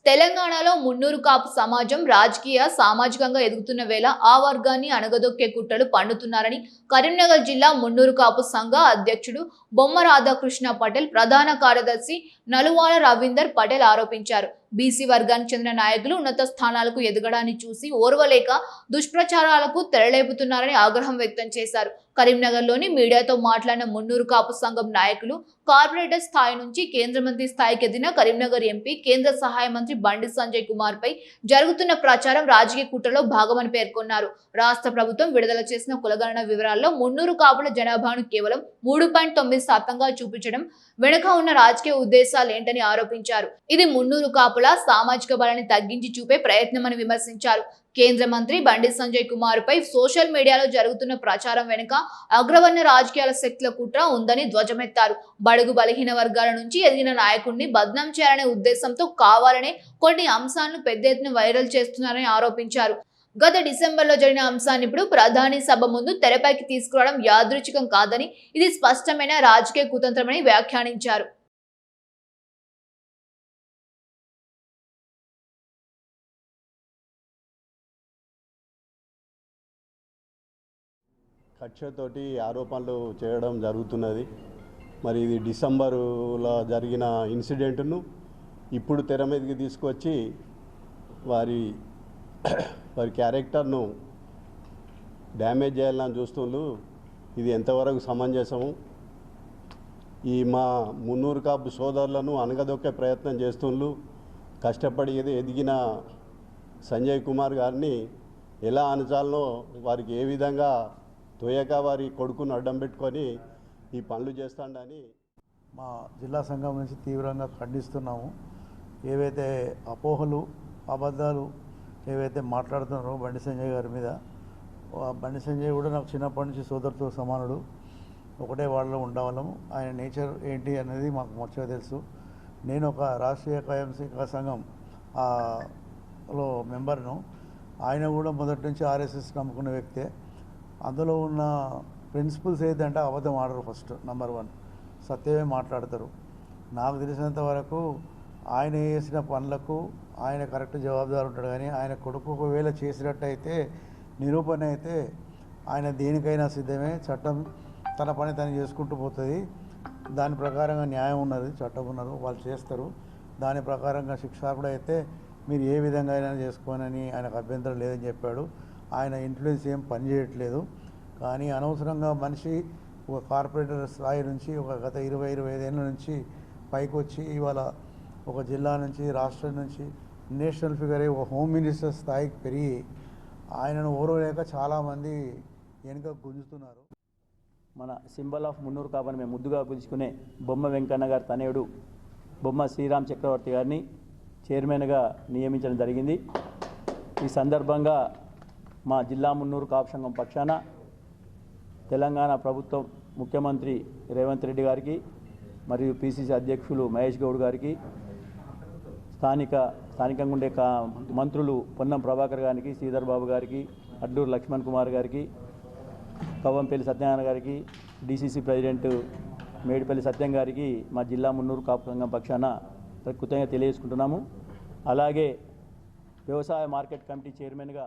తెలంగాణలో మున్నూరు కాపు సమాజం రాజకీయ సామాజికంగా ఎదుగుతున్న వేళ ఆ వర్గాన్ని అణగదొక్కే కుట్రలు పన్నుతున్నారని కరీంనగర్ జిల్లా మున్నూరు కాపు సంఘ అధ్యక్షుడు బొమ్మ రాధాకృష్ణ పటేల్, ప్రధాన కార్యదర్శి నలువాల రవీందర్ పటేల్ ఆరోపించారు. బీసీ వర్గానికి చెందిన నాయకులు ఉన్నత స్థానాలకు ఎదగడాన్ని చూసి ఓర్వలేక దుష్ప్రచారాలకు తెరలేపుతున్నారని ఆగ్రహం వ్యక్తం చేశారు. కరీంనగర్లోని మీడియాతో మాట్లాడిన మున్నూరు కాపు సంఘం నాయకులు, కార్పొరేటర్ స్థాయి నుంచి కేంద్ర మంత్రి స్థాయికి ఎదిగిన కరీంనగర్ ఎంపీ, కేంద్ర సహాయ మంత్రి బండి సంజయ్ కుమార్ పై జరుగుతున్న ప్రచారం రాజకీయ కుట్రలో భాగమని పేర్కొన్నారు. రాష్ట్ర ప్రభుత్వం విడుదల చేసిన కులగణన వివరాల్లో మున్నూరు కాపుల జనాభాను కేవలం 3.9% చూపించడం వెనుక ఉన్న రాజకీయ ఉద్దేశాలేంటని ఆరోపించారు. ఇది మున్నూరు కాపుల సామాజిక బలాన్ని తగ్గించి చూపే ప్రయత్నమని విమర్శించారు. కేంద్ర మంత్రి బండి సంజయ్ కుమార్ పై సోషల్ మీడియాలో జరుగుతున్న ప్రచారం వెనుక అగ్రవర్ణ రాజకీయాల శక్తుల కుట్ర ఉందని ధ్వజమెత్తారు. బడుగు బలహీన వర్గాల నుంచి ఎదిగిన నాయకుడిని బద్నాం చేయాలనే ఉద్దేశంతో కావాలనే కొన్ని అంశాలను పెద్ద ఎత్తున వైరల్ చేస్తున్నారని ఆరోపించారు. గత డిసెంబర్లో జరిగిన అంశాన్ని ఇప్పుడు ప్రధాని సభ ముందు తెరపైకి తీసుకురావడం యాదృచ్ఛికం కాదని, ఇది స్పష్టమైన రాజకీయ కుతంత్రమని వ్యాఖ్యానించారు. కక్షతోటి ఆరోపణలు చేయడం జరుగుతున్నది. మరి ఇది డిసెంబరులో జరిగిన ఇన్సిడెంట్ను ఇప్పుడు తెర మీదకి తీసుకొచ్చి వారి క్యారెక్టర్ను డ్యామేజ్ చేయాలని చూస్తుండ్రు. ఇది ఎంతవరకు సమంజసము? ఈ మా మున్నూరు కాపు సోదరులను అనగదొక్కే ప్రయత్నం చేస్తుండ్రు. కష్టపడి ఎదిగిన సంజయ్ కుమార్ గారిని ఎలా అనచాలనో వారికి ఏ విధంగా తోయక వారి కొడుకును అడ్డం పెట్టుకొని ఈ పనులు చేస్తాడని మా జిల్లా సంఘం నుంచి తీవ్రంగా ఖండిస్తున్నాము. ఏవైతే అపోహలు, అబద్ధాలు ఏవైతే మాట్లాడుతున్నారో బండి సంజయ్ గారి మీద, బండి సంజయ్ కూడా నాకు చిన్నప్పటి నుంచి సోదరుతో సమానుడు, ఒకటే వాళ్ళలో ఉండవాళ్ళము. ఆయన నేచర్ ఏంటి అనేది మాకు మంచిగా తెలుసు. నేను ఒక రాష్ట్రీయ స్వయం సంఘం లో మెంబర్ను. ఆయన కూడా మొదటి నుంచి ఆర్ఎస్ఎస్ నమ్ముకున్న వ్యక్తే. అందులో ఉన్న ప్రిన్సిపల్స్ ఏంటంటే అబద్ధం ఆడరు. ఫస్ట్ నెంబర్ 1 సత్యమే మాట్లాడతారు. నాకు తెలిసినంత వరకు ఆయన చేసిన పనులకు ఆయన కరెక్ట్ జవాబుదారు ఉంటాడు. కానీ ఆయన కొడుకు ఒకవేళ చేసినట్టయితే, నిరూపణ అయితే ఆయన దేనికైనా సిద్ధమే. చట్టం తన పని తను చేసుకుంటూ పోతుంది. దాని ప్రకారంగా న్యాయం ఉన్నది, చట్టం ఉన్నది, వాళ్ళు చేస్తారు. దాని ప్రకారంగా శిక్షార్హుడు అయితే మీరు ఏ విధంగా అయినా చేసుకోనని ఆయనకు అభ్యంతరం లేదని చెప్పాడు. ఆయన ఇన్ఫ్లుయెన్స్ ఏం పనిచేయట్లేదు. కానీ అనవసరంగా మనిషి ఒక కార్పొరేటర్ స్థాయి నుంచి గత 20-25 ఏళ్ళ నుంచి పైకి వచ్చి ఇవాళ ఒక జిల్లా నుంచి, రాష్ట్రం నుంచి నేషనల్ ఫిగర్ అయ్యి ఒక హోమ్ మినిస్టర్ స్థాయికి పెరిగి ఆయనను ఓరవలేక చాలామంది వెనుక గుంజుతున్నారు. మన సింబల్ ఆఫ్ మున్నూరు కాపుని మేము ముద్దుగా పిలుచుకునే బొమ్మ వెంకన్న గారి తనయుడు బొమ్మ శ్రీరామ్ చక్రవర్తి గారిని చైర్మన్గా నియమించడం జరిగింది. ఈ సందర్భంగా మా జిల్లా మున్నూరు కాపు సంఘం పక్షాన తెలంగాణ ప్రభుత్వం ముఖ్యమంత్రి రేవంత్ రెడ్డి గారికి మరియు పిసిసి అధ్యక్షులు మహేష్ గౌడ్ గారికి, స్థానికంగా ఉండే మంత్రులు పొన్నం ప్రభాకర్ గారికి, శ్రీధర్ బాబు గారికి, అడ్డూరు లక్ష్మణ్ కుమార్ గారికి, కవ్వంపల్లి సత్యనారాయణ గారికి, డిసిసి ప్రెసిడెంట్ మేడిపల్లి సత్యం గారికి మా జిల్లా మున్నూరు కాపు సంఘం పక్షాన కృతజ్ఞత తెలియజేసుకుంటున్నాము. అలాగే వ్యవసాయ మార్కెట్ కమిటీ చైర్మన్గా